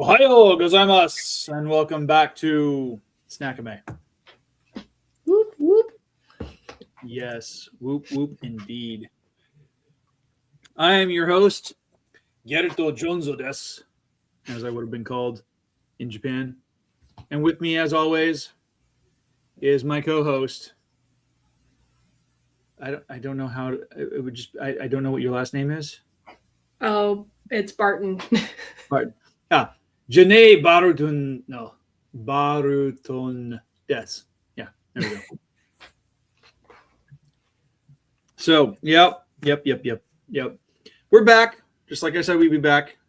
Ohayo gozaimasu, and welcome back to Snack-ime. Whoop, whoop. Yes, whoop, whoop, indeed. I am your host, Garrett Jonzo desu, as I would have been called in Japan. And with me, as always, is my co-host. I don't know how to, it would just I don't know what your last name is. Oh, it's Barton. Jenae Baruton des. Yeah, there we go. So, yep. We're back. Just like I said, we'd be back.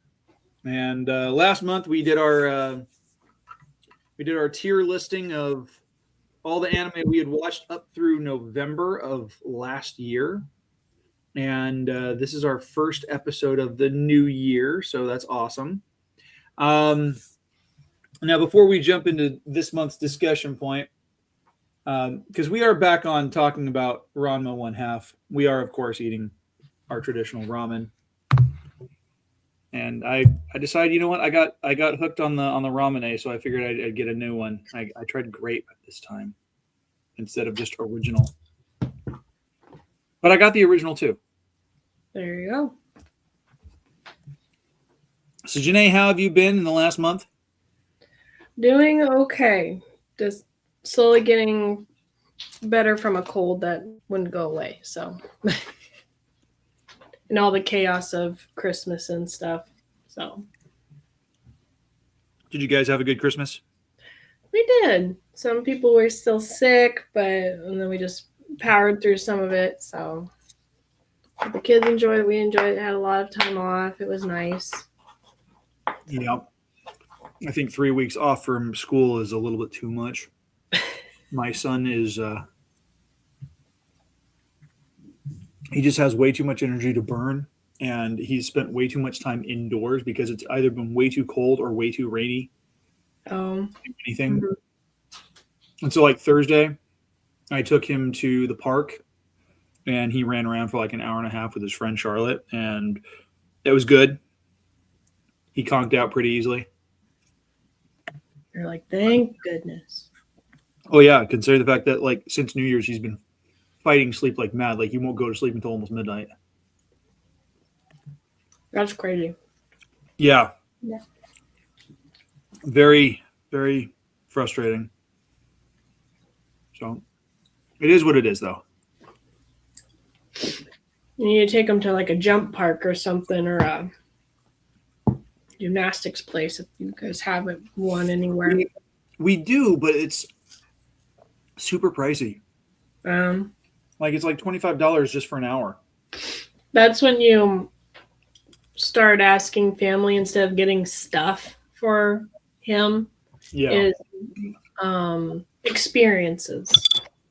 And last month we did our tier listing of all the anime we had watched up through November of last year. And this is our first episode of the new year, so that's awesome. Now, before we jump into this month's discussion point, because we are back on talking about Ranma 1/2, we are, of course, eating our traditional ramen. And I decided, you know what, I got hooked on the Ramune, so I figured I'd get a new one. I tried grape this time instead of just original. But I got the original too. There you go. So, Jenae, how have you been in the last month? Doing okay. Just slowly getting better from a cold that wouldn't go away. So, and all the chaos of Christmas and stuff. So, Did you guys have a good Christmas? we did. Some people were still sick, and then we just powered through some of it. So, the kids enjoyed it. We enjoyed it. Had a lot of time off. It was nice. Yeah. I think 3 weeks off from school is a little bit too much. My son is, he just has way too much energy to burn, and he's spent way too much time indoors because it's either been way too cold or way too rainy. Anything. Mm-hmm. And so, like Thursday, I took him to the park, and he ran around for like an hour and a half with his friend Charlotte, and it was good. He conked out pretty easily. You're like, thank goodness. Oh yeah, consider the fact that like since New Year's he's been fighting sleep like mad. Like he won't go to sleep until almost midnight. That's crazy. Yeah. Yeah. Very, very frustrating. So it is what it is, though. You need to take them to like a jump park or something, or a gymnastics place if you guys haven't one anywhere. We do, but it's super pricey. Like it's like $25 just for an hour. That's when you start asking family instead of getting stuff for him. Yeah. Is experiences.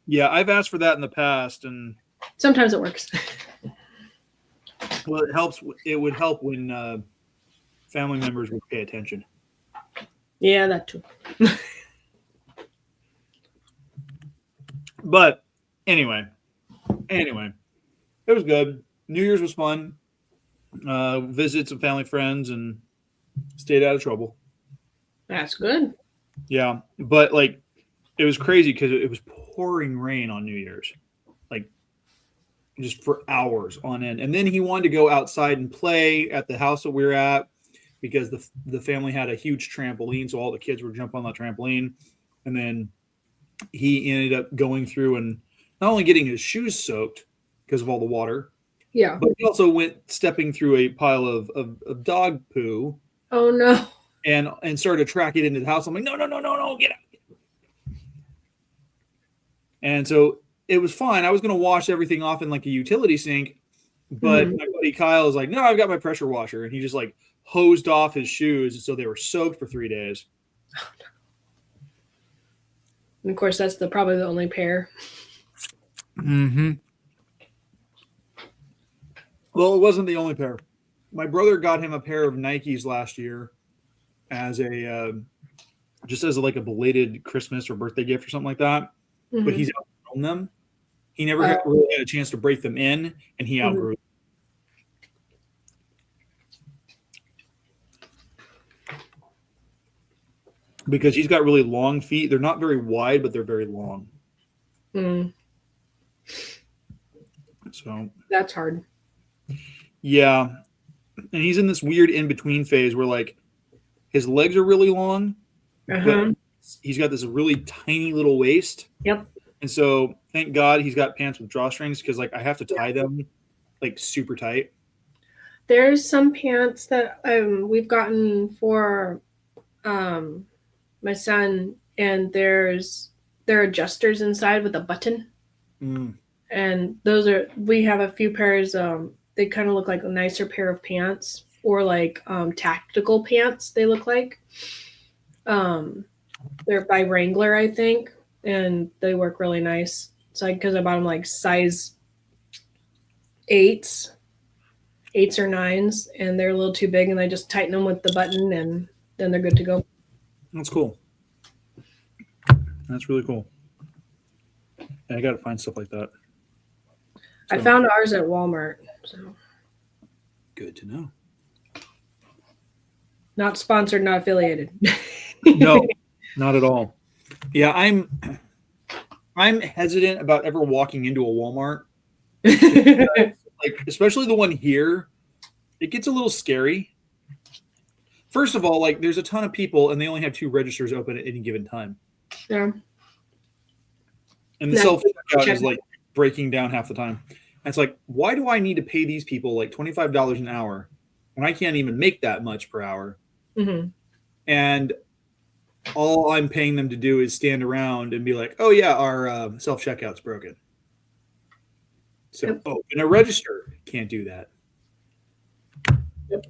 Yeah, I've asked for that in the past, and sometimes it works. Well, it helps. It would help when family members would pay attention. Yeah, that too. But anyway, it was good. New Year's was fun. Visited some family friends and stayed out of trouble. That's good. Yeah, but like it was crazy because it was pouring rain on New Year's, like just for hours on end. And then he wanted to go outside and play at the house that we were at because the family had a huge trampoline, so all the kids would jump on the trampoline. And then he ended up going through and not only getting his shoes soaked because of all the water, yeah, but he also went stepping through a pile of dog poo. Oh no! And started to track it into the house. I'm like, no, get out. And so it was fine. I was going to wash everything off in like a utility sink, but my buddy Kyle is like, no, I've got my pressure washer. And he just like hosed off his shoes. And so they were soaked for 3 days. And of course, that's probably the only pair. Mm-hmm. Well, it wasn't the only pair. My brother got him a pair of Nikes last year as a just as like a belated Christmas or birthday gift or something like that. But he's outgrown them. He never really had a chance to break them in, and he outgrew them. because he's got really long feet. They're not very wide, but they're very long. Mm. So That's hard. yeah, and he's in this weird in between phase where like his legs are really long, but he's got this really tiny little waist. Yep. And so thank God he's got pants with drawstrings because like I have to tie them like super tight. There's some pants that we've gotten for my son, and there are adjusters inside with a button. Mm. And we have a few pairs. They kind of look like a nicer pair of pants, or like tactical pants. They look like they're by Wrangler, I think, and they work really nice. It's like because I bought them like size 8s or 9s, and they're a little too big, and I just tighten them with the button, and then they're good to go. That's cool. That's really cool. Yeah, I got to find stuff like that. I found ours at Walmart. So good to know. Not sponsored, not affiliated. No, not at all. Yeah, I'm hesitant about ever walking into a Walmart. Like, especially the one here, it gets a little scary. First of all, like there's a ton of people and they only have 2 registers open at any given time. Yeah. And the self-checkout is like breaking down half the time. And it's like, why do I need to pay these people like $25 an hour when I can't even make that much per hour? Mm-hmm. And all I'm paying them to do is stand around and be like, oh yeah, our self-checkout's broken. So open a register. Can't do that. Yep.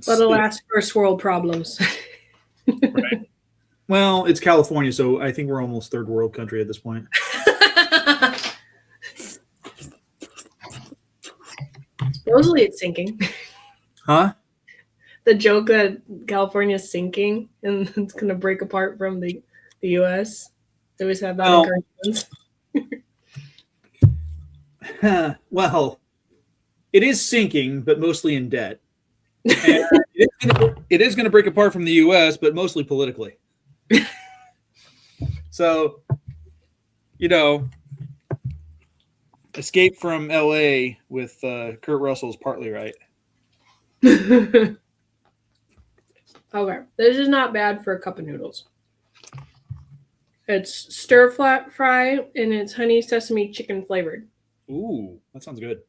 But alas, first world problems. Right. Well, it's California, so I think we're almost third world country at this point. Supposedly it's sinking. Huh? The joke that California's sinking and it's going to break apart from the U.S. They always have that in well, it is sinking, but mostly in debt. And it is going to break apart from the U.S., but mostly politically. So, Escape from L.A. with Kurt Russell is partly right. Okay, this is not bad for a cup of noodles. It's stir fry and it's honey sesame chicken flavored. Ooh, that sounds good.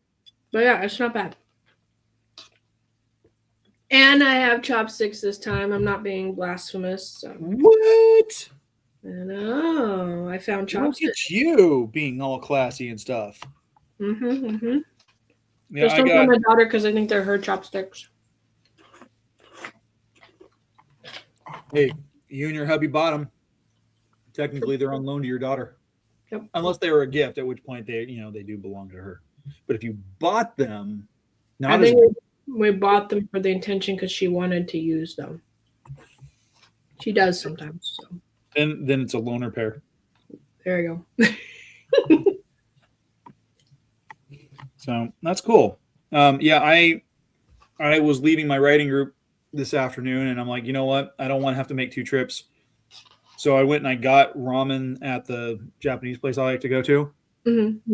But yeah, it's not bad. And I have chopsticks this time. I'm not being blasphemous. So. What? I know. I found chopsticks. Look at you being all classy and stuff. Yeah, just don't tell my daughter because I think they're her chopsticks. Hey, you and your hubby bought them. Technically, they're on loan to your daughter. Yep. Unless they were a gift, at which point they do belong to her. But if you bought them, we bought them for the intention because she wanted to use them. She does sometimes. So. Then it's a loaner pair. There you go. So that's cool. Yeah, I was leading my writing group this afternoon, and I'm like, you know what? I don't want to have to make 2 trips. So I went and I got ramen at the Japanese place I like to go to. Mm-hmm.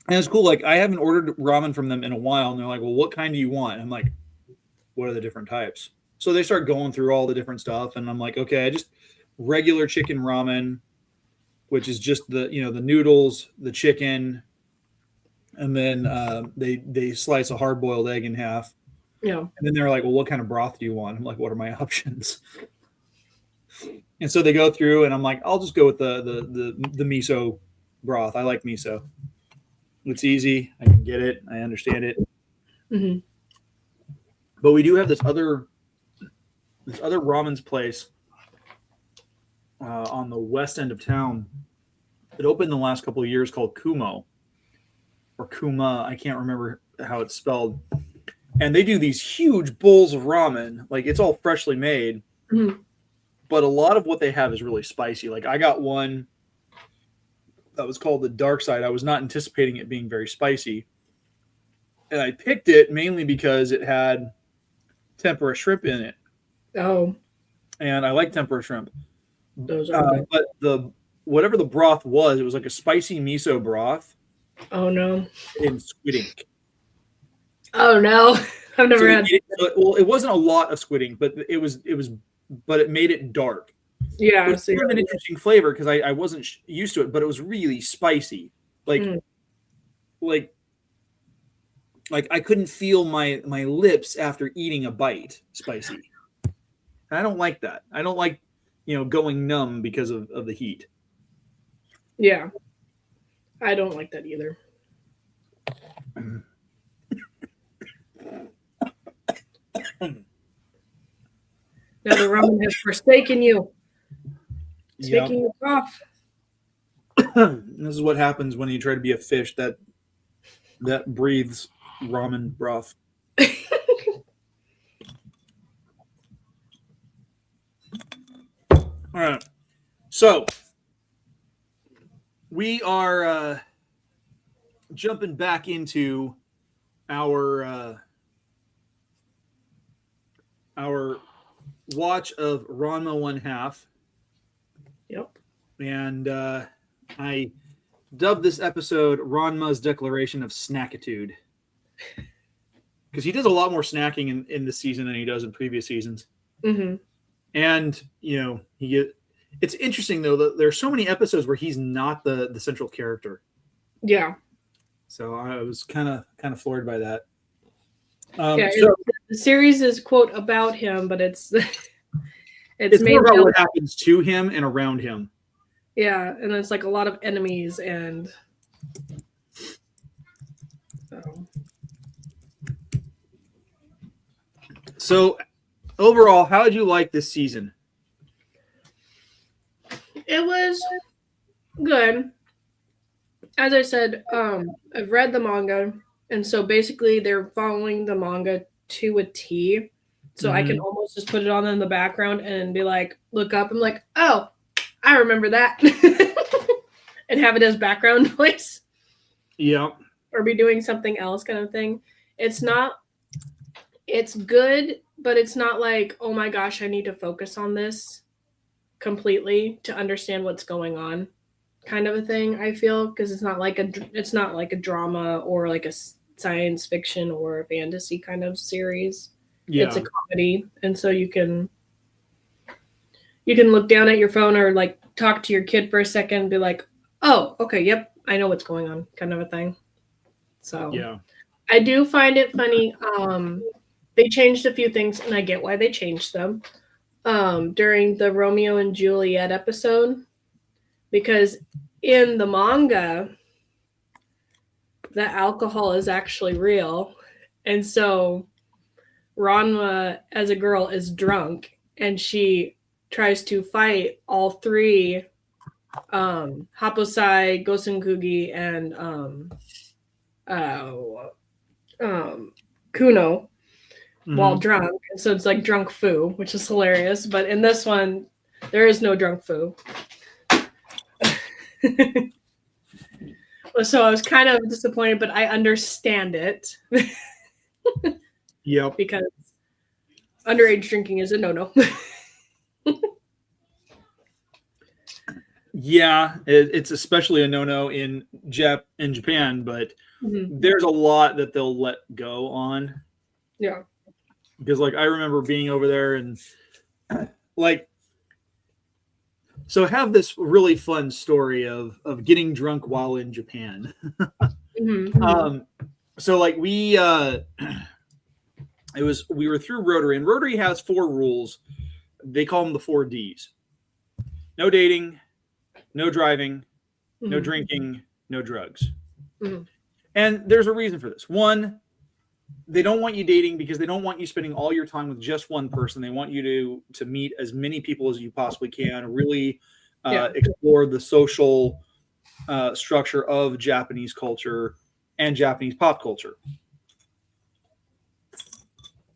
And it's cool. Like, I haven't ordered ramen from them in a while. And they're like, well, what kind do you want? And I'm like, what are the different types? So they start going through all the different stuff. And I'm like, okay, I just regular chicken ramen, which is just the noodles, the chicken. And then they slice a hard-boiled egg in half. Yeah. And then they're like, well, what kind of broth do you want? I'm like, what are my options? And so they go through, and I'm like, I'll just go with the miso broth. I like miso. It's easy. I can get it. I understand it. Mm-hmm. But we do have this other ramen's place on the west end of town. It opened the last couple of years called Kumo or Kuma. I can't remember how it's spelled. And they do these huge bowls of ramen. Like, it's all freshly made. Mm-hmm. But a lot of what they have is really spicy. Like, I got one that was called the Dark Side. I was not anticipating it being very spicy. And I picked it mainly because it had tempura shrimp in it. Oh, And I like tempura shrimp. those are good. But whatever the broth was, it was like a spicy miso broth Oh no. in squid ink. Oh no. I've never had. It wasn't a lot of squid ink, but but it made it dark. Yeah. It was kind of an interesting flavor because I wasn't used to it, but it was really spicy. Like I couldn't feel my lips after eating a bite spicy. And I don't like that. I don't like, going numb because of the heat. Yeah. I don't like that either. Now the ramen has forsaken you. It's making you cough. This is what happens when you try to be a fish that breathes ramen broth. All right. So we are jumping back into our watch of Ranma 1/2. Yep. And I dubbed this episode Ranma's Declaration of Snackitude. Because he does a lot more snacking in this season than he does in previous seasons. Mm-hmm. And, it's interesting, though, that there are so many episodes where he's not the central character. Yeah. So I was kind of floored by that. The series is, quote, about him, but it's more about what happens to him and around him. Yeah, and it's like a lot of enemies and So overall, how did you like this season? It was good. As I said, I've read the manga, and so basically they're following the manga to a T. So I can almost just put it on in the background and be like, look up. I'm like, oh, I remember that. And have it as background noise. Yeah. Or be doing something else kind of thing. It's good, but it's not like, oh my gosh, I need to focus on this completely to understand what's going on kind of a thing, I feel, because it's not like a drama or like a science fiction or a fantasy kind of series. Yeah. It's a comedy, and so you can look down at your phone or like talk to your kid for a second and be like, oh, okay, yep, I know what's going on, kind of a thing. So yeah, I do find it funny. They changed a few things, and I get why they changed them during the Romeo and Juliet episode, because in the manga, the alcohol is actually real, and so Ranma, as a girl, is drunk, and she tries to fight all three, Haposai, Gosenkugi, and Kuno, while drunk. And so it's like drunk foo, which is hilarious. But in this one, there is no drunk foo. So I was kind of disappointed, but I understand it. Yep. Because underage drinking is a no-no. Yeah, it's especially a no-no in Japan, but there's a lot that they'll let go on. Yeah. Because I remember being over there and so I have this really fun story of getting drunk while in Japan. So we were through Rotary, and Rotary has 4 rules. They call them the 4 Ds. No dating, no driving, no drinking, no drugs. And there's a reason for this. One, they don't want you dating because they don't want you spending all your time with just one person. They want you to meet as many people as you possibly can, really explore the social structure of Japanese culture and Japanese pop culture.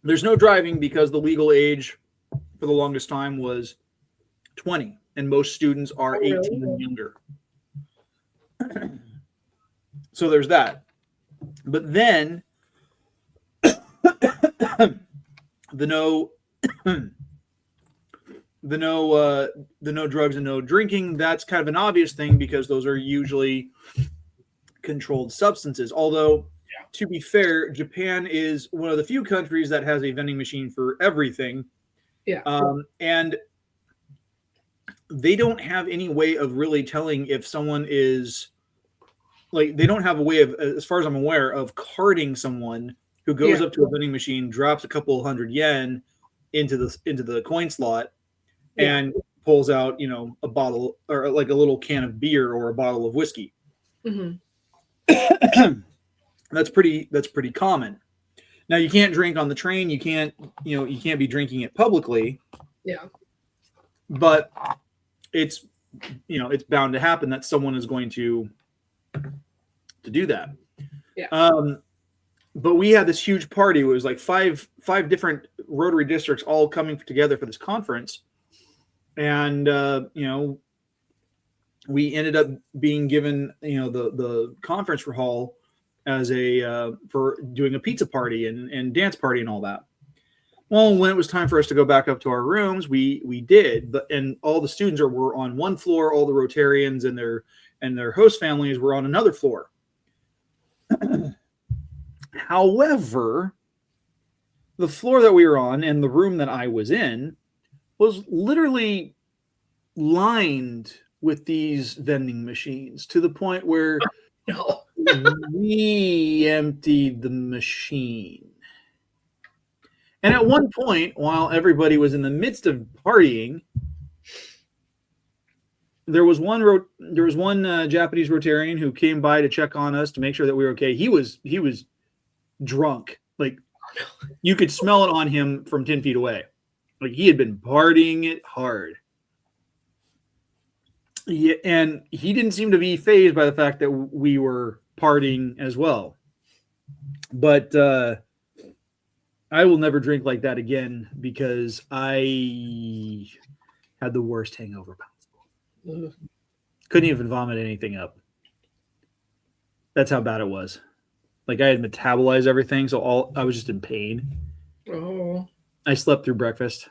There's no driving because the legal age for the longest time was 20, and most students are 18 and younger. So there's that. But then the no the no drugs and no drinking, that's kind of an obvious thing because those are usually controlled substances. Although, to be fair, Japan is one of the few countries that has a vending machine for everything. Yeah. And they don't have any way of really telling if someone is like, they don't have a way of, as far as I'm aware, of carding someone who goes up to a vending machine, drops a couple $100 yen into the coin slot, and pulls out, a bottle or like a little can of beer or a bottle of whiskey. Mm-hmm. That's pretty common. Now, you can't drink on the train. You can't be drinking it publicly. Yeah. But it's bound to happen that someone is going to do that. Yeah. But we had this huge party. It was like five different Rotary districts all coming together for this conference. And, we ended up being given, the conference hall as for doing a pizza party and dance party and all that. Well, when it was time for us to go back up to our rooms, we did, and all the students were on one floor. All the Rotarians and their host families were on another floor. However, the floor that we were on and the room that I was in was literally lined with these vending machines to the point where we emptied the machine. And at one point, while everybody was in the midst of partying, there was one Japanese Rotarian who came by to check on us to make sure that we were okay. He was drunk. Like, you could smell it on him from 10 feet away. Like, he had been partying it hard. Yeah, and he didn't seem to be fazed by the fact that we were partying as well. But I will never drink like that again because I had the worst hangover possible. Couldn't even vomit anything up. That's how bad it was. Like, I had metabolized everything, so I was just in pain. Oh. I slept through breakfast.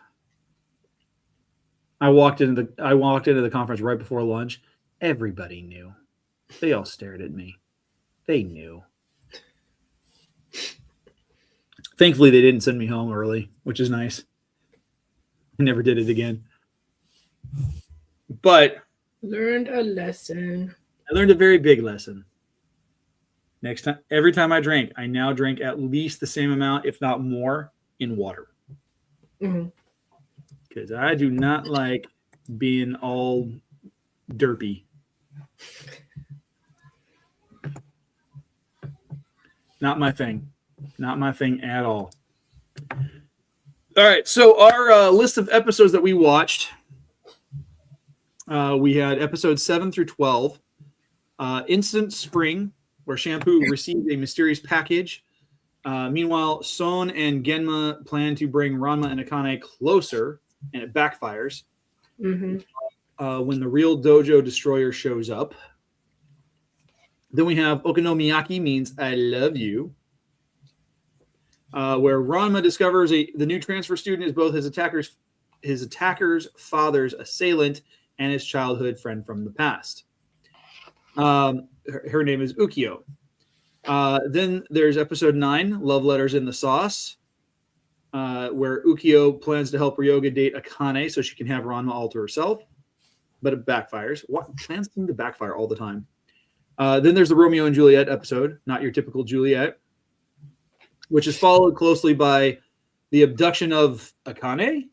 I walked into the conference right before lunch. Everybody knew. They all stared at me. They knew. Thankfully, they didn't send me home early, which is nice. I never did it again. But Learned a lesson. I learned a very big lesson. Next time, every time I drink, I now drink at least the same amount, if not more, in water. Because I do not like being all derpy. Not my thing. Not my thing at all. All right, so our list of episodes that we watched, we had episodes 7 through 12. Instant Spring, where Shampoo received a mysterious package. Meanwhile, Son and Genma plan to bring Ranma and Akane closer, and it backfires. When the real Dojo Destroyer shows up. Then we have Okonomiyaki means I love you. Where Ranma discovers the new transfer student is both his attacker's father's assailant and his childhood friend from the past. Her name is Ukyo. Then there's episode 9, Love Letters in the Sauce, where Ukyo plans to help Ryoga date Akane so she can have Ranma all to herself, but it backfires. What plans seem to backfire all the time. Then there's the Romeo and Juliet episode, Not Your Typical Juliet, which is followed closely by the abduction of Akane,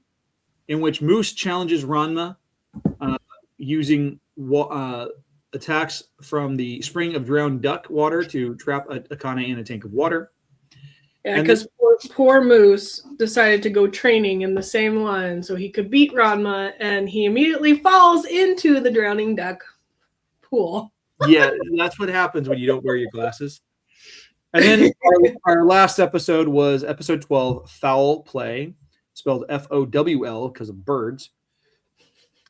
in which Moose challenges Ranma using attacks from the spring of drowned duck water to trap Akane in a tank of water. Yeah, because poor Moose decided to go training in the same one so he could beat Ranma, and he immediately falls into the drowning duck pool. Yeah, that's what happens when you don't wear your glasses. And then our last episode was episode 12, Foul Play, spelled F-O-W-L because of birds.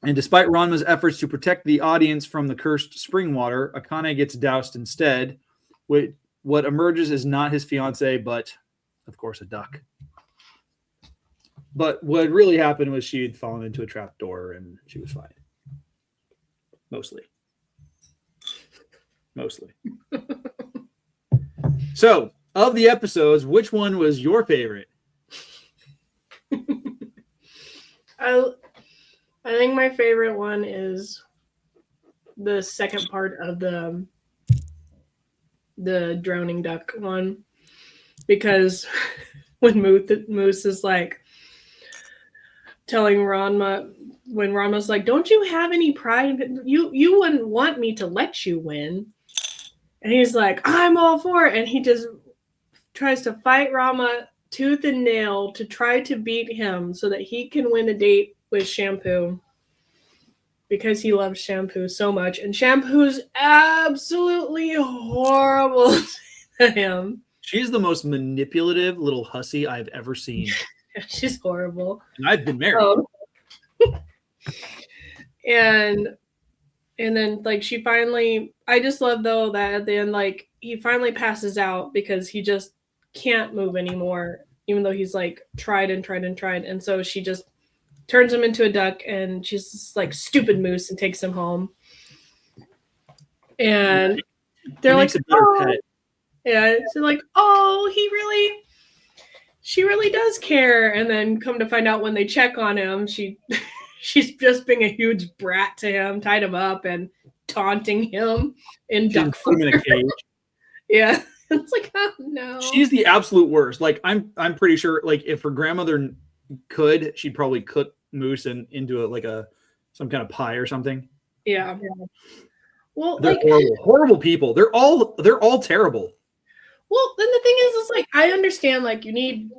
And despite Ranma's efforts to protect the audience from the cursed spring water, Akane gets doused instead. What emerges is not his fiancée, but, of course, a duck. But what really happened was she had fallen into a trap door and she was fine. Mostly. So, of the episodes, which one was your favorite? I think my favorite one is the second part of the drowning duck one, because when Moose is like telling Ranma, when Ranma's like, "Don't you have any pride? You wouldn't want me to let you win," and he's like, "I'm all for it," and he just tries to fight Ranma tooth and nail to try to beat him so that he can win a date with Shampoo, because he loves Shampoo so much, and Shampoo's absolutely horrible to him. She's the most manipulative little hussy I've ever seen. She's horrible. And I've been married. And then like she finally, I just love though that at the end, like he finally passes out because he just can't move anymore, even though he's like tried and tried and tried. And so she just turns him into a duck, and she's just like, "Stupid Moose," and takes him home. And they're like, "Oh, yeah." So like, "Oh, she really does care." And then come to find out when they check on him, she's just being a huge brat to him, tied him up and taunting him in duck form. In a cage. Yeah. It's like, oh no. She's the absolute worst. Like I'm pretty sure like if her grandmother could, she'd probably cook Moose into some kind of pie or something. Yeah. Well, they're like horrible people. They're all terrible. Well, then the thing is, it's like I understand like you need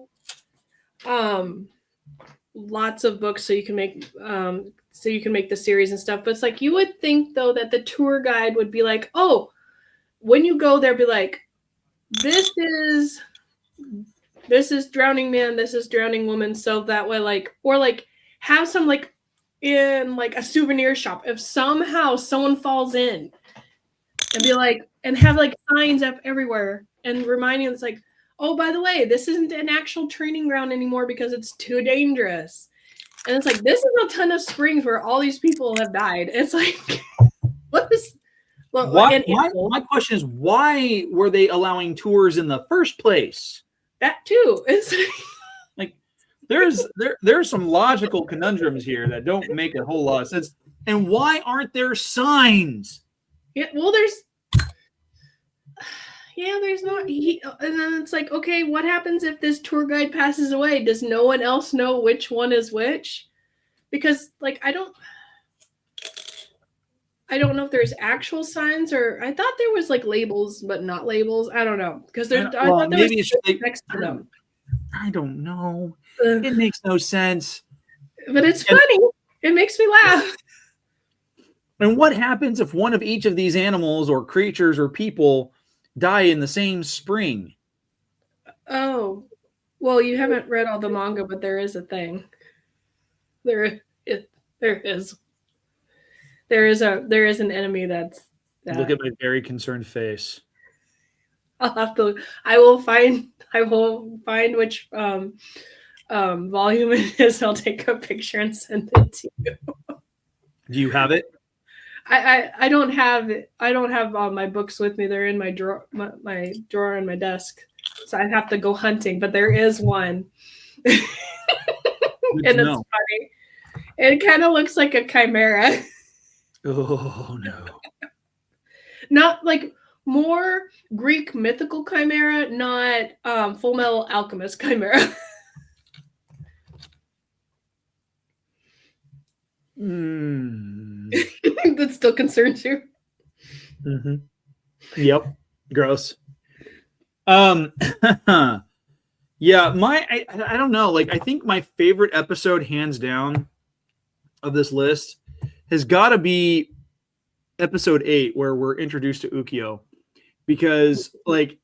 lots of books so you can make the series and stuff, but it's like you would think though that the tour guide would be like, "Oh, when you go there, be like, this is drowning man, this is drowning woman," so that way like, or like have some like in like a souvenir shop, if somehow someone falls in, and be like, and have like signs up everywhere and reminding us like, "Oh, by the way, this isn't an actual training ground anymore because it's too dangerous." And it's like, this is a ton of springs where all these people have died. It's like, what is... Well, my question is, why were they allowing tours in the first place? That too. It's like there's some logical conundrums here that don't make a whole lot of sense. And why aren't there signs? Yeah, well, there's not. And then it's like, okay, what happens if this tour guide passes away? Does no one else know which one is which? Because like I don't know if there's actual signs, or I thought there was like labels, but not labels. I don't know, because I thought there was next to them. I don't know. It makes no sense. But it's funny. It makes me laugh. And what happens if one of each of these animals or creatures or people die in the same spring? Oh, well, you haven't read all the manga, but there is a thing. There is an enemy that's... Look at my very concerned face. I will find which volume it is. I'll take a picture and send it to you. Do you have it? I don't have it. I don't have my books with me. They're in my drawer, my drawer in my desk. So I have to go hunting. But there is one, and it's funny. It kind of looks like a chimera. Oh no! Not like more Greek mythical chimera, not Full Metal Alchemist chimera. That still concerns you. Mm-hmm. Yep. Gross. Yeah, I don't know. Like, I think my favorite episode, hands down, of this list has got to be episode 8, where we're introduced to Ukyo, because like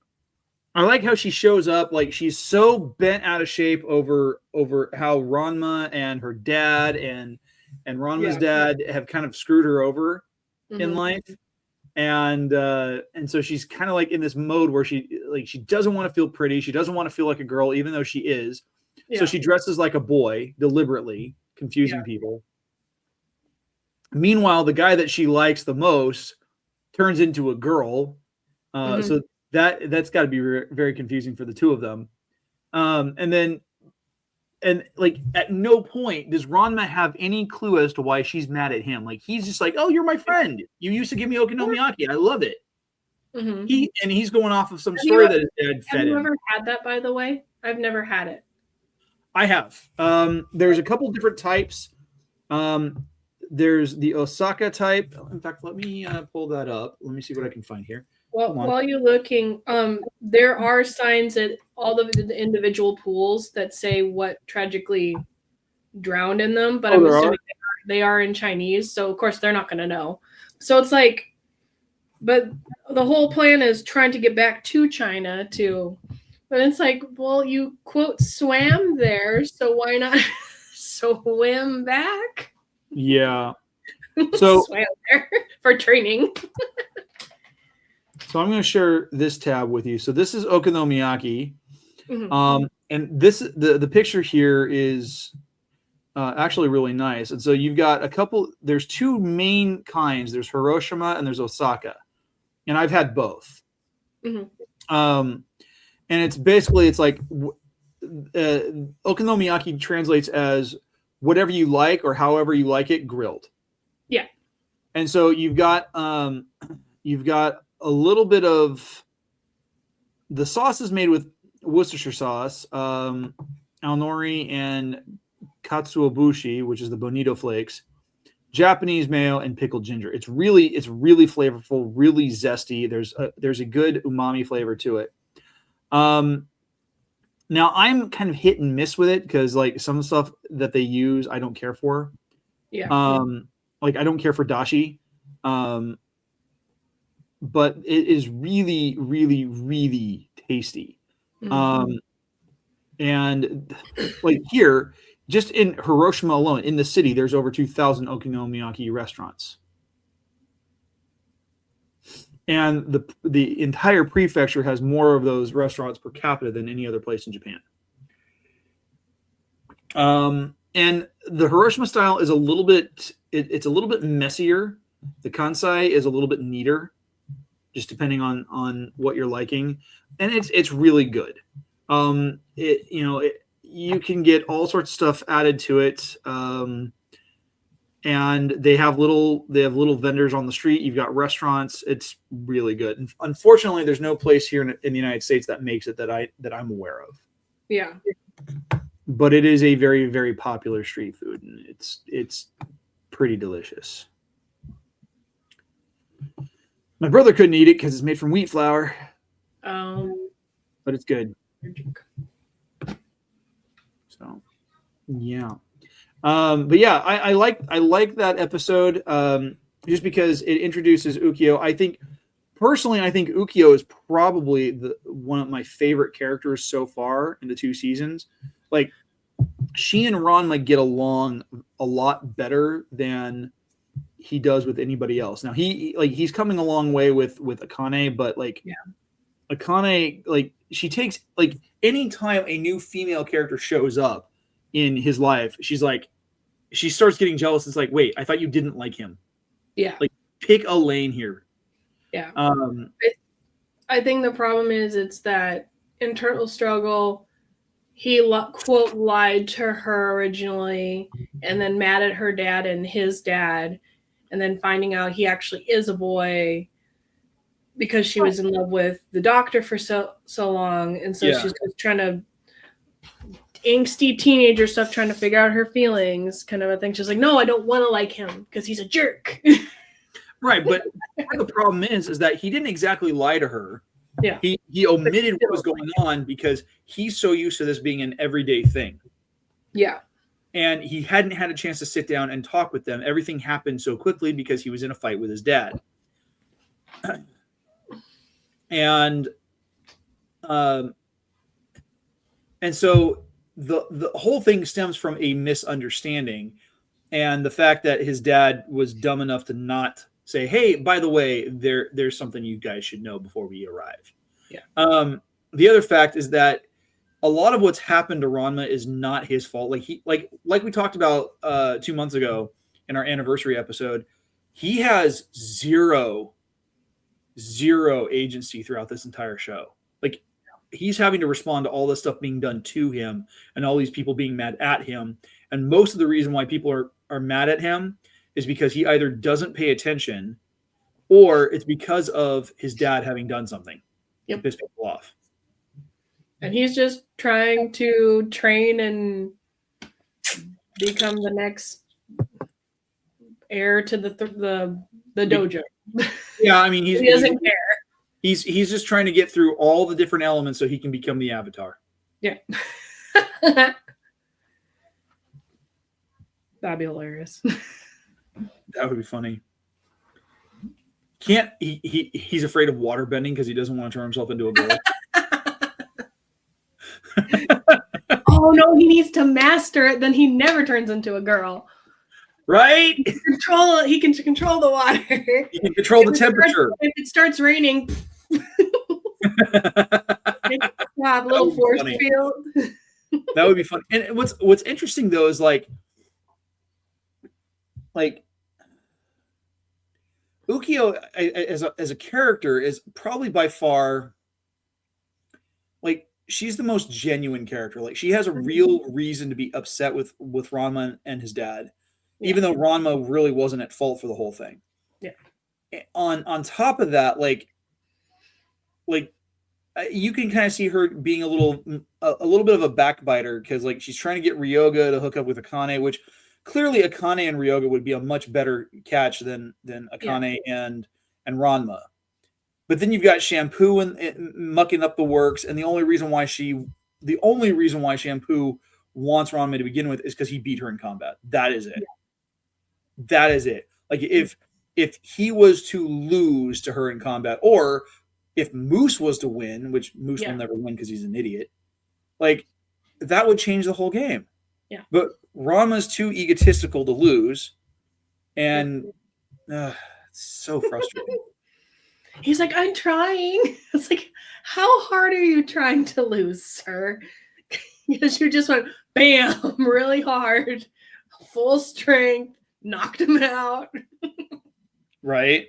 I like how she shows up. Like, she's so bent out of shape over how Ranma and her dad and Ranma's dad have kind of screwed her over in life. And so she's kind of like in this mode where she doesn't want to feel pretty. She doesn't want to feel like a girl, even though she is. So she dresses like a boy deliberately, confusing people. Meanwhile, the guy that she likes the most turns into a girl. So that's got to be very confusing for the two of them. And like at no point does Ranma have any clue as to why she's mad at him. Like he's just like, "Oh, you're my friend. You used to give me okonomiyaki. I love it." He's going off of some story that his dad fed him. Have you ever had that, by the way? I've never had it. I have. There's a couple different types. There's the Osaka type. In fact, let me pull that up. Let me see what I can find here. Well, while you're looking, there are signs at all of the individual pools that say what tragically drowned in them, but I'm assuming they are in Chinese, so of course they're not going to know. So it's like, but the whole plan is trying to get back to China but it's like, well, you quote swam there, so why not swim back? Yeah. So swam there for training. So I'm going to share this tab with you. So this is okonomiyaki. And this the picture here is actually really nice. And so you've got there's two main kinds. There's Hiroshima and there's Osaka. And I've had both. And it's like okonomiyaki translates as whatever you like or however you like it grilled. Yeah. And so you've got a little bit of the sauce is made with Worcestershire sauce, aonori and katsuobushi, which is the bonito flakes, Japanese mayo, and pickled ginger. It's really flavorful, really zesty. There's a good umami flavor to it. Now I'm kind of hit and miss with it because like some stuff that they use I don't care for. Yeah. Like I don't care for dashi. But it is really, really, really tasty. And like here, just in Hiroshima alone, in the city, there's over 2,000 okonomiyaki restaurants. And the entire prefecture has more of those restaurants per capita than any other place in Japan. And the Hiroshima style is a little bit, it's a little bit messier. The Kansai is a little bit neater, just depending on what you're liking. And it's really good. You can get all sorts of stuff added to it. And they have little vendors on the street. You've got restaurants. It's really good. And unfortunately, there's no place here in the United States that makes it that I'm aware of. Yeah. But it is a very, very popular street food, and it's pretty delicious. My brother couldn't eat it because it's made from wheat flour. But it's good. So, yeah. But yeah, I like that episode just because it introduces Ukyo. I think Ukyo is probably one of my favorite characters so far in the 2 seasons. Like she and Ranma get along a lot better than he does with anybody else. Now he's coming a long way with Akane, but Akane, like she takes like anytime a new female character shows up in his life, she starts getting jealous. It's like, wait, I thought you didn't like him. Yeah. Like pick a lane here. Yeah. I think the problem is it's that internal struggle. He quote lied to her originally and then mad at her dad and his dad. And then finding out he actually is a boy because she was in love with the doctor for so long. And so she's just trying to angsty teenager stuff, trying to figure out her feelings kind of a thing. She's like, no, I don't want to like him because he's a jerk. Right. But the problem is that he didn't exactly lie to her. Yeah. He omitted what was going on because he's so used to this being an everyday thing. Yeah. And he hadn't had a chance to sit down and talk with them. Everything happened so quickly because he was in a fight with his dad. And so the whole thing stems from a misunderstanding and the fact that his dad was dumb enough to not say, hey, by the way, there's something you guys should know before we arrive. Yeah. The other fact is that a lot of what's happened to Ranma is not his fault. Like we talked about 2 months ago in our anniversary episode, he has zero agency throughout this entire show. Like he's having to respond to all this stuff being done to him and all these people being mad at him. And most of the reason why people are mad at him is because he either doesn't pay attention or it's because of his dad having done something to piss people off. And he's just trying to train and become the next heir to the dojo. Yeah, I mean, he doesn't care. He's just trying to get through all the different elements so he can become the Avatar. Yeah. That'd be hilarious. That would be funny. He's afraid of water bending because he doesn't want to turn himself into a girl. Oh no, he needs to master it, then he never turns into a girl. Right? He can control the water. He can control the temperature. If it starts raining, have a little force field. That would be fun. And what's interesting though is like Ukyo as a character is probably by far like she's the most genuine character. Like she has a real reason to be upset with Ranma and his dad, even though Ranma really wasn't at fault for the whole thing. Yeah. On top of that, like you can kind of see her being a little bit of a backbiter because like she's trying to get Ryoga to hook up with Akane, which clearly Akane and Ryoga would be a much better catch than Akane and Ranma. But then you've got Shampoo and mucking up the works, and the only reason why Shampoo wants Ranma to begin with is because he beat her in combat. That is it. Yeah. That is it. Like if he was to lose to her in combat, or if Moose was to win, which Moose will never win because he's an idiot, like that would change the whole game. Yeah. But Ranma's too egotistical to lose, and it's so frustrating. He's like, I'm trying. It's like, how hard are you trying to lose, sir? Because you just went, bam, really hard, full strength, knocked him out. Right?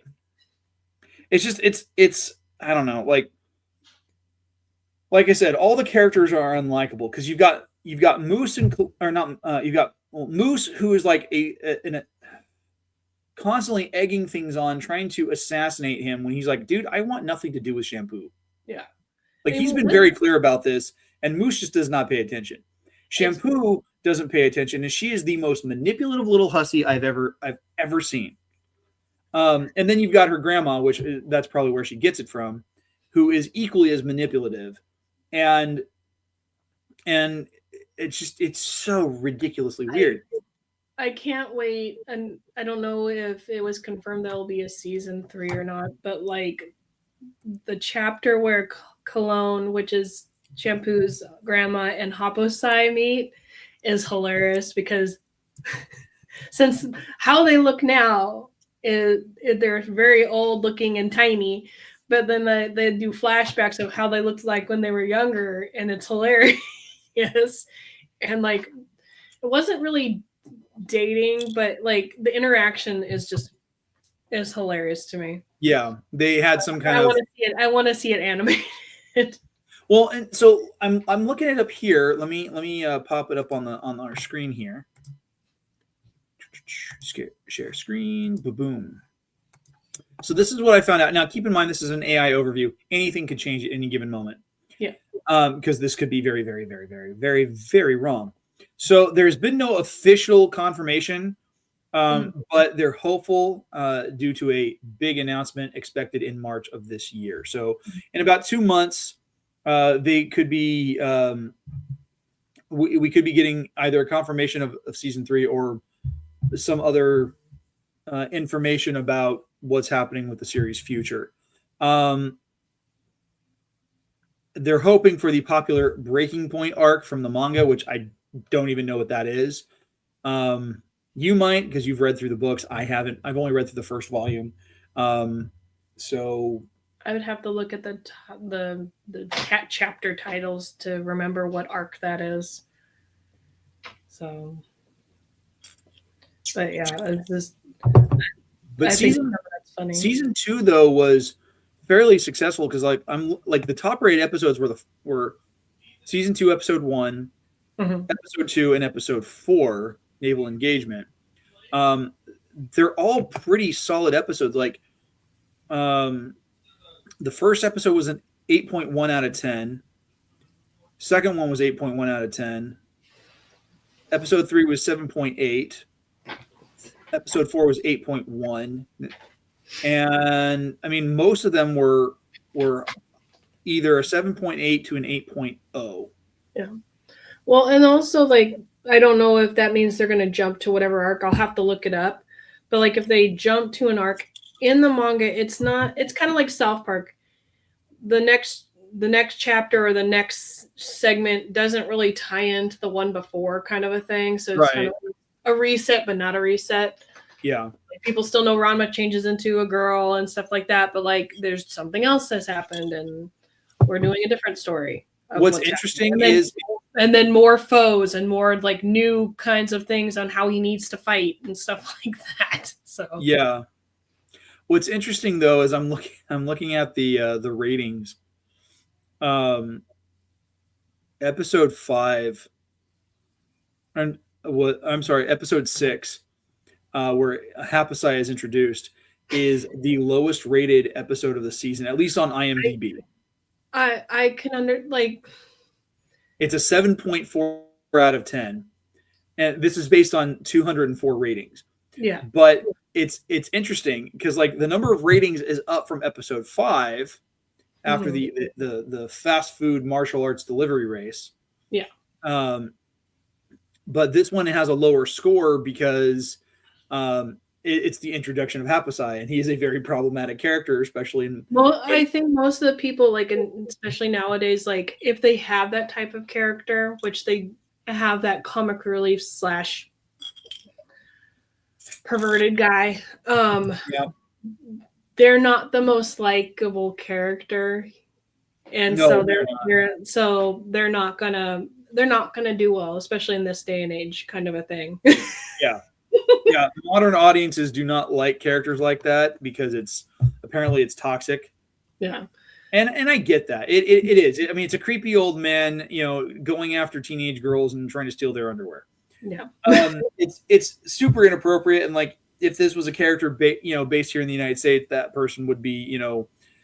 It's I don't know, like I said, all the characters are unlikable because you've got Moose Moose, who is like constantly egging things on, trying to assassinate him when he's like, dude, I want nothing to do with Shampoo. Yeah. Like he's been very clear about this, and Moose just does not pay attention. Shampoo doesn't pay attention, and she is the most manipulative little hussy I've ever seen. And then you've got her grandma, which that's probably where she gets it from, who is equally as manipulative. And it's so ridiculously weird. I can't wait, and I don't know if it was confirmed there'll be a season 3 or not, but like the chapter where Cologne, which is Shampoo's grandma, and Happosai meet is hilarious because since how they look now, they're very old looking and tiny, but then they do flashbacks of how they looked like when they were younger, and it's hilarious. And like it wasn't really dating, but like the interaction is hilarious to me. Yeah, they had some kind of. I want to see it animated. Well, and so I'm looking it up here. Let me pop it up on our screen here. Share screen. Boom. So this is what I found out. Now, keep in mind this is an AI overview. Anything could change at any given moment. Yeah. Because this could be very, very, very, very, very, very wrong. So there's been no official confirmation, but they're hopeful due to a big announcement expected in March of this year. So in about 2 months, they could be we could be getting either a confirmation of season 3 or some other information about what's happening with the series' future. They're hoping for the popular Breaking Point arc from the manga, which I don't even know what that is. You might, because you've read through the books. I haven't. I've only read through the first volume. So I would have to look at the chapter titles to remember what arc that is. So, but yeah, it's just. But I think that's funny. season 2 though was fairly successful because I'm like the top rated episodes were season 2, episode 1, episode 2, and episode 4, Naval Engagement. They're all pretty solid episodes. Like, the first episode was an 8.1 out of 10. Second one was 8.1 out of 10. Episode 3 was 7.8. Episode 4 was 8.1. And I mean, most of them were either a 7.8 to an 8.0. Yeah. Well, and also, like, I don't know if that means they're going to jump to whatever arc. I'll have to look it up. But like, if they jump to an arc in the manga, it's kind of like South Park. The next chapter or the next segment doesn't really tie into the one before, kind of a thing. So it's kind of a reset, but not a reset. Yeah. Like, people still know Ranma changes into a girl and stuff like that, but like there's something else that's happened and we're doing a different story. What's interesting and then more foes and more like new kinds of things on how he needs to fight and stuff like that. So yeah. What's interesting though is I'm looking at the ratings. Episode 5 and episode 6, where Hapasai is introduced, is the lowest rated episode of the season, at least on IMDb. I can it's a 7.4 out of 10. And this is based on 204 ratings. Yeah. But it's interesting because like the number of ratings is up from episode 5 after the fast food martial arts delivery race. Yeah. But this one has a lower score because it's the introduction of Hapasai, and he is a very problematic character, especially in. Well, I think most of the people, like, especially nowadays, like if they have that type of character, which they have that comic relief / perverted guy, they're not the most likable character, and they're not gonna do well, especially in this day and age, kind of a thing. Yeah. Yeah, modern audiences do not like characters like that because it's toxic. Yeah. And I get that. It is. I mean, it's a creepy old man, going after teenage girls and trying to steal their underwear. Yeah. It's super inappropriate, and like if this was a character based here in the United States, that person would be,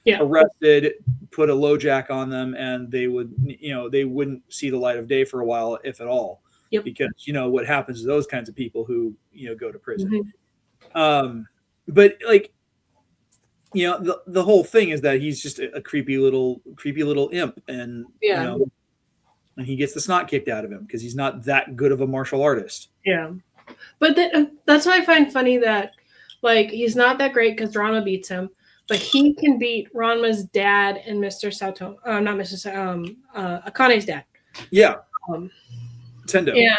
arrested, put a LoJack on them, and they wouldn't see the light of day for a while, if at all. Yep. Because what happens to those kinds of people who go to prison. But like the whole thing is that he's just a creepy little imp, and and he gets the snot kicked out of him because he's not that good of a martial artist. Yeah, but that's what I find funny, that like he's not that great because Ranma beats him, but he can beat Ranma's dad and Mr. Sato. Not Mr. Akane's dad. Yeah. Tendo. Yeah,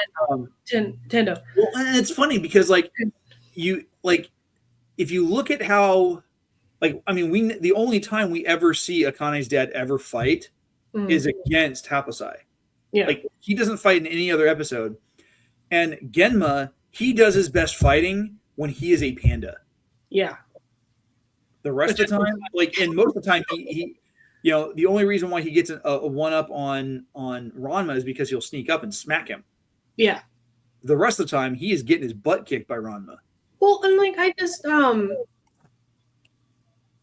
Tendo. Well, and it's funny because if you look at how, the only time we ever see Akane's dad ever fight is against Hapasai. Yeah. Like, he doesn't fight in any other episode. And Genma, he does his best fighting when he is a panda. Yeah. The rest of the time, and most of the time, he the only reason why he gets a one-up on Ranma is because he'll sneak up and smack him. Yeah. The rest of the time, he is getting his butt kicked by Ranma. Well, and I just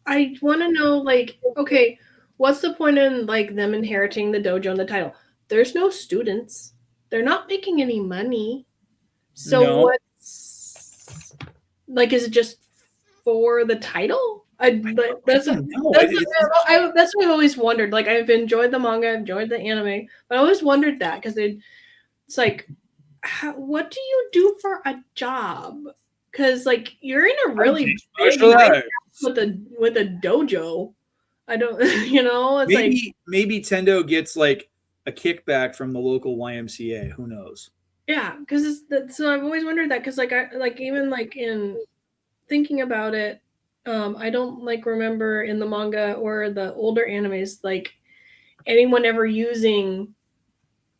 I want to know, okay, what's the point in them inheriting the dojo and the title? There's no students. They're not making any money. So what's is it just for the title? That's what I've always wondered. Like, I've enjoyed the manga, I've enjoyed the anime, but I always wondered that because it's like, what do you do for a job? Because you're in a really big with a dojo. I don't, it's maybe Tendo gets a kickback from the local YMCA. Who knows? Yeah, because so I've always wondered that because even in thinking about it. I don't like remember in the manga or the older animes like anyone ever using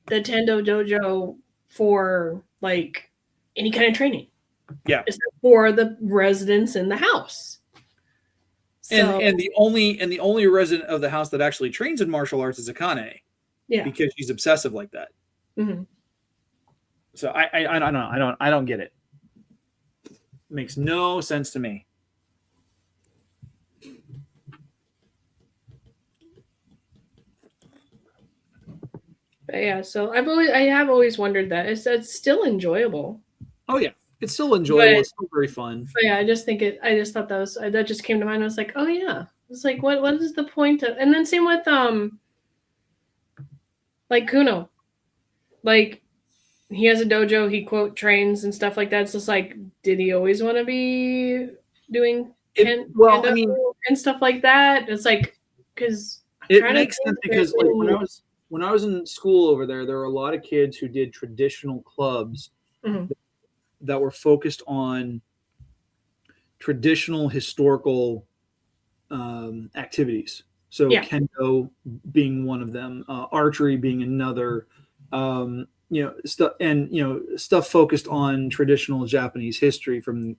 the Tendo Dojo for like any kind of training. Yeah. Except for the residents in the house. So, And the only resident of the house that actually trains in martial arts is Akane. Yeah. Because she's obsessive like that. Mm-hmm. So I don't get it. It makes no sense to me. But yeah, so I have always wondered that. It's still enjoyable. Oh yeah. It's still enjoyable. But, it's still very fun. But yeah, I just thought that just came to mind. I was like, oh yeah. It's like what is the point of, and then same with like Kuno. Like he has a dojo, he quote trains and stuff like that. It's just like, did he always want to be doing kendo and stuff like that? It's like, because it makes sense because like when I was in school over there were a lot of kids who did traditional clubs that were focused on traditional historical activities. So kendo being one of them, archery being another. Stuff focused on traditional Japanese history from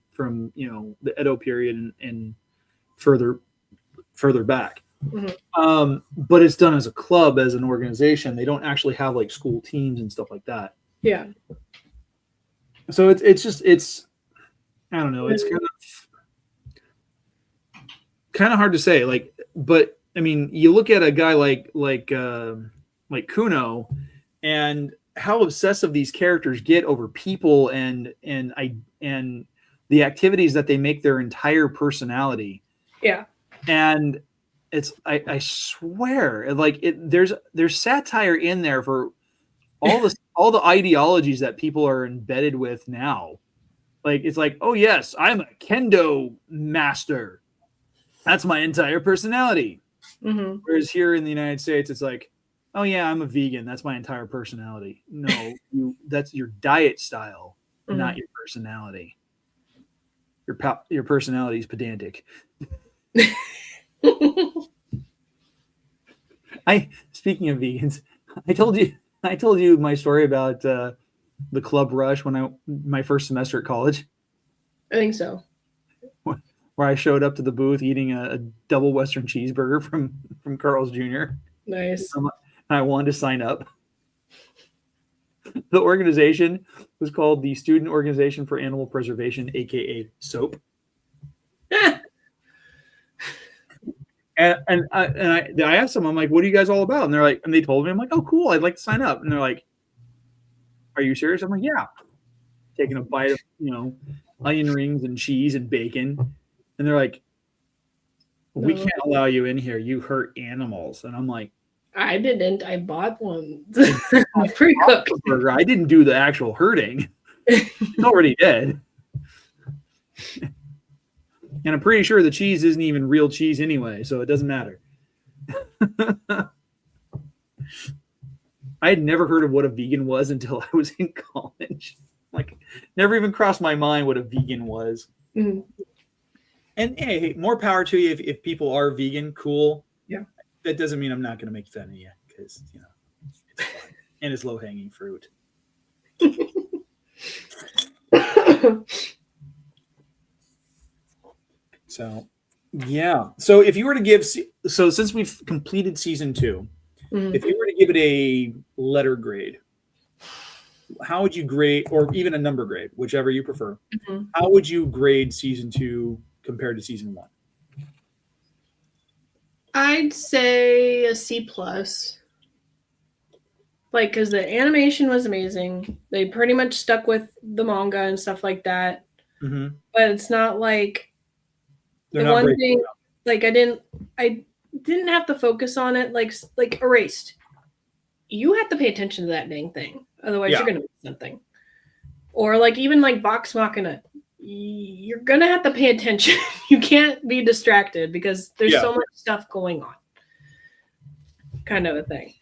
the Edo period and further back. But it's done as a club, as an organization. They don't actually have like school teams and stuff like that. Yeah. So it's I don't know. It's kind of hard to say. Like, but I mean, you look at a guy like Kuno, and how obsessive these characters get over people and the activities that they make their entire personality. Yeah. And it's I swear, like there's satire in there for all the ideologies that people are embedded with now. Like it's like, oh yes, I'm a kendo master. That's my entire personality. Whereas here in the United States, it's like, oh yeah, I'm a vegan. That's my entire personality. No, that's your diet style, not your personality. Your personality is pedantic. Speaking of vegans, I told you my story about the club rush when my first semester at college. I think so. Where I showed up to the booth eating a double Western cheeseburger from Carl's Jr. Nice. And I wanted to sign up. The organization was called the Student Organization for Animal Preservation, aka SOAP. And I asked them, I'm like, what are you guys all about? And they're like, and they told me, I'm like, oh cool, I'd like to sign up. And they're like, are you serious? I'm like, yeah. Taking a bite of onion rings and cheese and bacon. And they're like, we can't allow you in here. You hurt animals. And I'm like, I didn't. I bought one. Pre-cooked burger. I didn't do the actual hurting. It's already dead. And I'm pretty sure the cheese isn't even real cheese anyway, so it doesn't matter. I had never heard of what a vegan was until I was in college. Like, never even crossed my mind what a vegan was. And hey, more power to you if people are vegan. Cool. Yeah. That doesn't mean I'm not going to make fun of you because it's fun and it's low hanging fruit. So, yeah. So if you were to give, since we've completed season 2, if you were to give it a letter grade, how would you grade, or even a number grade, whichever you prefer, how would you grade season 2 compared to season 1? I'd say a C+. Like, because the animation was amazing. They pretty much stuck with the manga and stuff like that. But it's not like the one thing, like I didn't have to focus on it like Erased. You have to pay attention to that dang thing. Otherwise you're gonna miss something. Or like even like Vox Machina. You're gonna have to pay attention. You can't be distracted because there's so much stuff going on. Kind of a thing.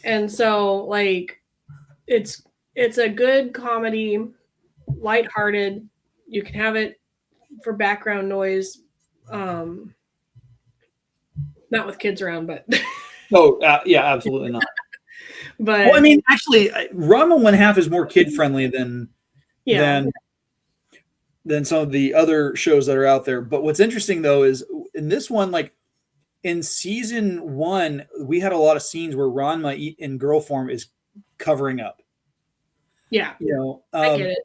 And so like it's a good comedy, lighthearted. You can have it for background noise Not with kids around, but Oh, yeah, absolutely not. but Well, I mean, actually, Ranma 1/2 is more kid friendly than yeah, than some of the other shows that are out there. But what's interesting though is in this one, like in season 1, we had a lot of scenes where Ranma in girl form is covering up. yeah, You know, I get it.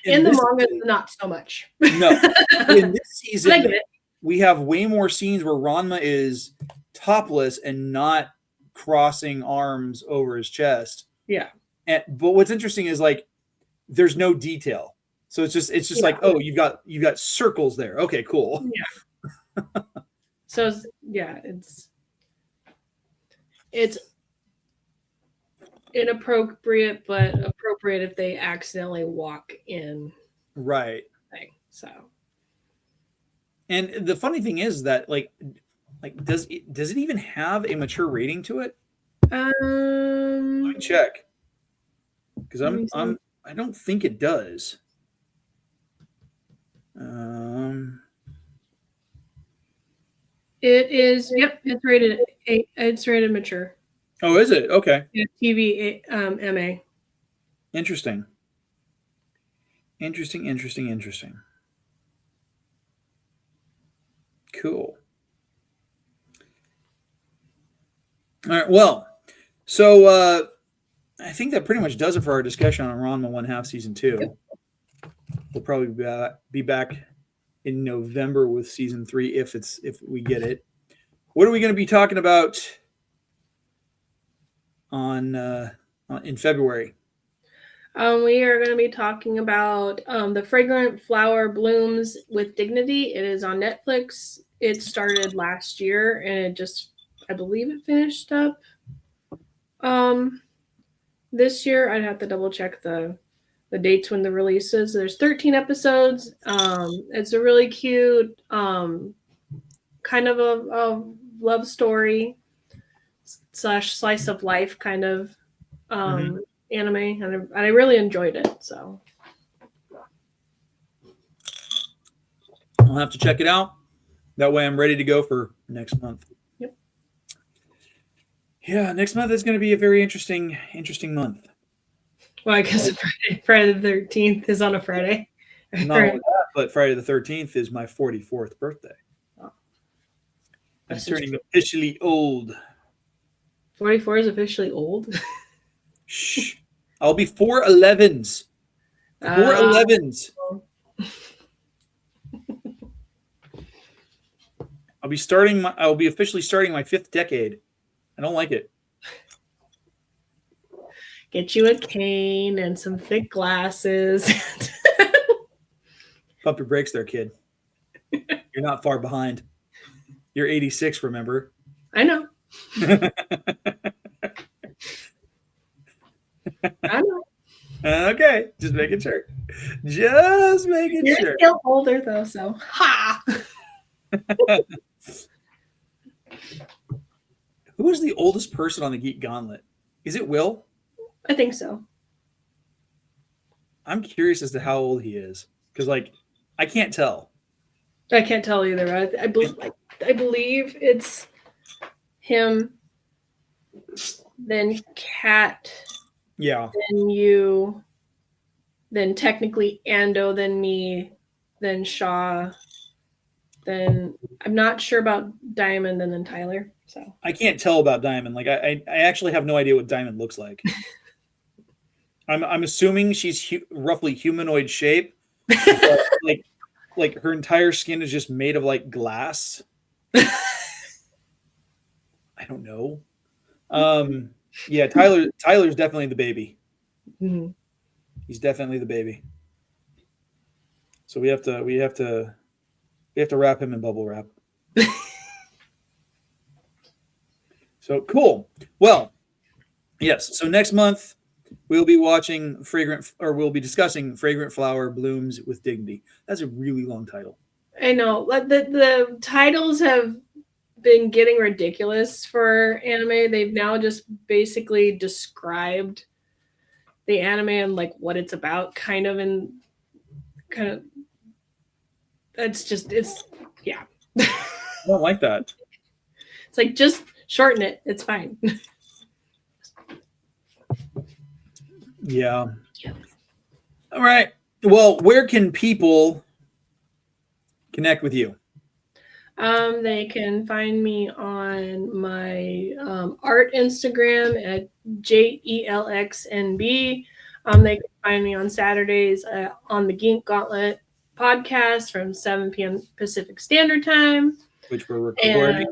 in In the this manga, season, not so much. no, in this But I get season, it. we have way more scenes where Ranma is topless and not crossing arms over his chest. Yeah, But what's interesting is like there's no detail. So it's just yeah, like, oh, you've got circles there. Okay, cool. yeah. So yeah, it's inappropriate, but appropriate if they accidentally walk in. Right. Thing. So And the funny thing is that like does it even have a mature rating to it? Let me check. Because I don't think it does. It is. Yep, it's rated 8. It's rated mature. Oh, is it? Okay. Yeah, TV MA. Interesting. Cool. All right. Well, so I think that pretty much does it for our discussion on Ranma 1/2 season 2. Yep. We'll probably be back in November with season 3 if we get it. What are we going to be talking about in February? We are going to be talking about The Fragrant Flower Blooms with Dignity. It is on Netflix. It started last year and I believe it finished up this year. I'd have to double check the dates when the release is. There's 13 episodes. It's a really cute kind of a love story / slice of life kind of anime, and I really enjoyed it. So I'll have to check it out. That way I'm ready to go for next month. Yep. Yeah, next month is going to be a very interesting month. Well, I guess Friday the 13th is on a Friday. Not only that, but Friday the 13th is my 44th birthday. Oh. I'm turning officially old. 44 is officially old? Shh. I'll be 4/11s. 4/11s. I'll be officially starting my 5th decade. I don't like it. Get you a cane and some thick glasses. Pump your brakes there, kid. You're not far behind. You're 86, remember? I know. I know. Okay, just making sure. Just making sure. You're still older though, so ha. Who is the oldest person on the Geek Gauntlet? Is it Will? I think so. I'm curious as to how old he is because, like, I can't tell. I can't tell either. I believe it's him, then Kat, yeah, then you, then technically Ando, then me, then Shaw, then I'm not sure about Diamond, and then Tyler. So I can't tell about Diamond. Like, I actually have no idea what Diamond looks like. I'm assuming she's roughly humanoid shape, but, like her entire skin is just made of like glass. I don't know. Yeah, Tyler's definitely the baby. Mm-hmm. He's definitely the baby. So we have to wrap him in bubble wrap. So cool. Well, yes. So next month we'll be we'll be discussing Fragrant Flower Blooms with Dignity. That's a really long title. I know. The titles have been getting ridiculous for anime. They've now just basically described the anime and like what it's about, kind of. It's yeah. I don't like that. It's like, just shorten it. It's fine. Yeah. All right. Well, where can people connect with you? They can find me on my art Instagram at JELXNB. They can find me on Saturdays on the Geek Gauntlet podcast from 7 p.m. Pacific Standard Time. Which we're recording.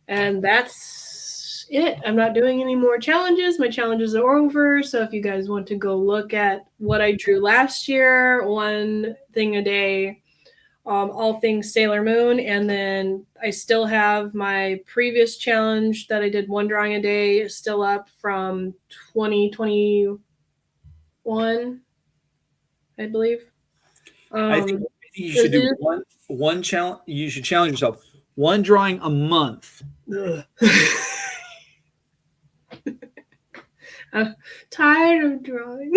And that's it. I'm not doing any more challenges. My challenges are over. So if you guys want to go look at what I drew last year, one thing a day, all things Sailor Moon, and then I still have my previous challenge that I did one drawing a day still up from 2021, I believe. I think you should do one challenge. You should challenge yourself. One drawing a month. I'm tired of drawing.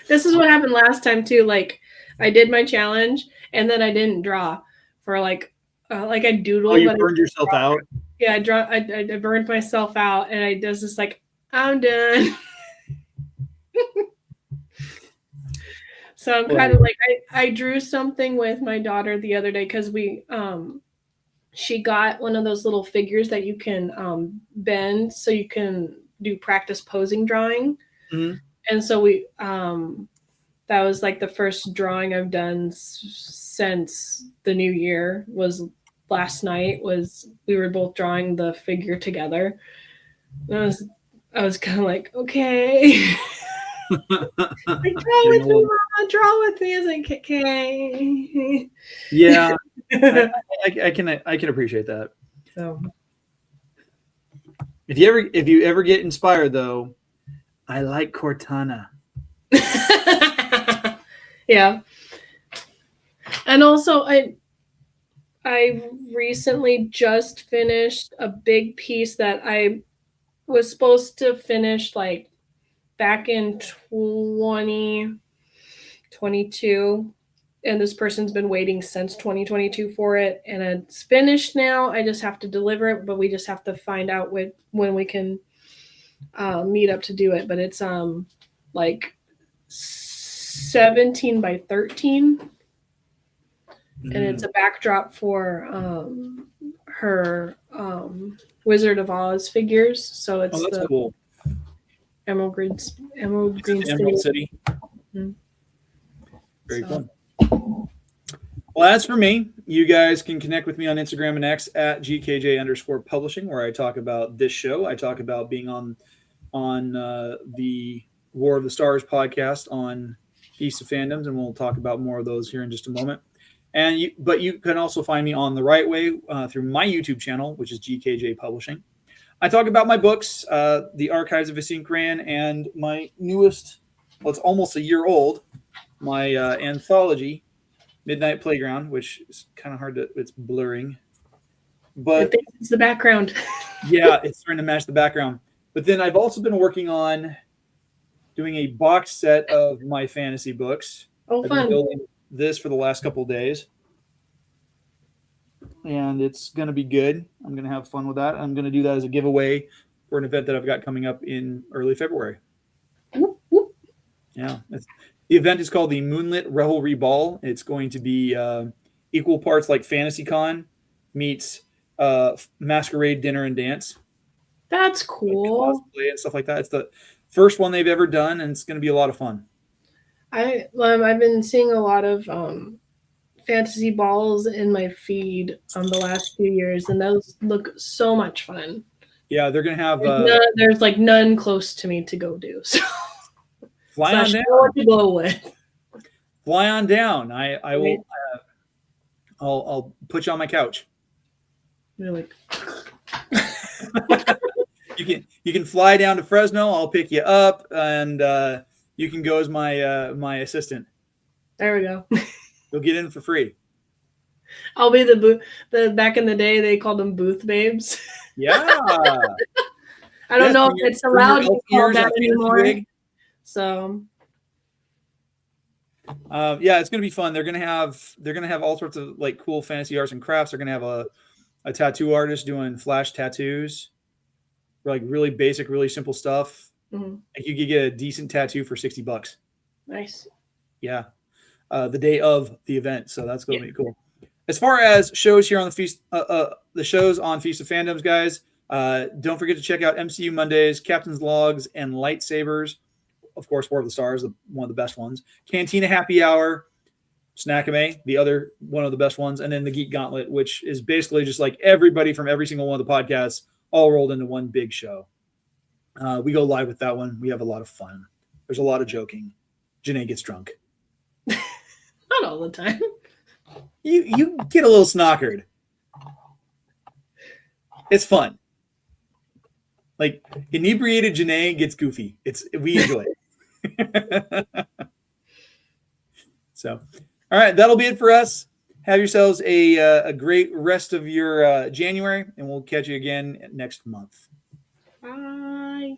This is what happened last time too. Like, I did my challenge and then I didn't draw for like I doodled. Oh, you burned yourself out? Yeah, I burned myself out, and I was just like, I'm done. So I'm kind of like, I drew something with my daughter the other day because she got one of those little figures that you can bend so you can do practice posing drawing. Mm-hmm. And so we that was like the first drawing I've done since the new year. Was last night. Was we were both drawing the figure together. And I was kind of like, okay. Like, draw with me, Mama. Draw with me. Is like, okay. Yeah, I can appreciate that. So, if you ever get inspired, though, I like Cortana. Yeah, and also I recently just finished a big piece that I was supposed to finish like back in 2022, and this person's been waiting since 2022 for it, and it's finished now. I just have to deliver it, but we just have to find out when we can meet up to do it. But it's like 17 by 13, and it's a backdrop for her Wizard of Oz figures. So it's that's cool. Emerald Green City. Mm-hmm. Very cool. Well, as for me, you guys can connect with me on Instagram and X at GKJ_publishing, where I talk about this show. I talk about being on the War of the Stars podcast on East of Fandoms, and we'll talk about more of those here in just a moment. But you can also find me on the right way through my YouTube channel, which is GKJ Publishing. I talk about my books, The Archives of Asincran, and my newest, well, it's almost a year old, my anthology, Midnight Playground, which is kind of hard to, it's blurring. But it's the background. Yeah, it's starting to match the background. But then I've also been working on doing a box set of my fantasy books. Oh, I've fun. been building this for the last couple of days. And it's going to be good. I'm going to have fun with that. I'm going to do that as a giveaway for an event that I've got coming up in early February. Whoop, whoop. Yeah. The event is called the Moonlit Revelry Ball. It's going to be equal parts like Fantasy Con meets Masquerade Dinner and Dance. That's cool. Like cosplay and stuff like that. It's the first one they've ever done, and it's going to be a lot of fun. I've been seeing a lot of fantasy balls in my feed the last few years, and those look so much fun. Yeah, they're going to have... there's like none close to me to go do. So fly on down. What to go with. Fly on down. I will... I'll put you on my couch. You're like... You can fly down to Fresno. I'll pick you up, and you can go as my assistant. There we go. You'll get in for free. I'll be the back in the day they called them booth babes. Yeah. I don't know if it's allowed to call that anymore. So Yeah, it's gonna be fun. They're gonna have all sorts of like cool fantasy arts and crafts. They're gonna have a tattoo artist doing flash tattoos, like really basic, really simple stuff. Mhm. Like you could get a decent tattoo for $60. Nice. Yeah, the day of the event. So that's going to Yeah. be cool. As far as shows here on the shows on Feast of Fandoms, guys, don't forget to check out MCU Mondays, Captain's Logs, and Lightsabers. Of course, War of the Stars, one of the best ones. Cantina Happy Hour, Snack-ime, the other one of the best ones, and then the Geek Gauntlet, which is basically just like everybody from every single one of the podcasts all rolled into one big show. We go live with that one. We have a lot of fun. There's a lot of joking. Jenae gets drunk. Not all the time. You get a little snockered. It's fun. Like inebriated Jenae gets goofy. We enjoy it. So, all right, that'll be it for us. Have yourselves a great rest of your January, and we'll catch you again next month. Bye.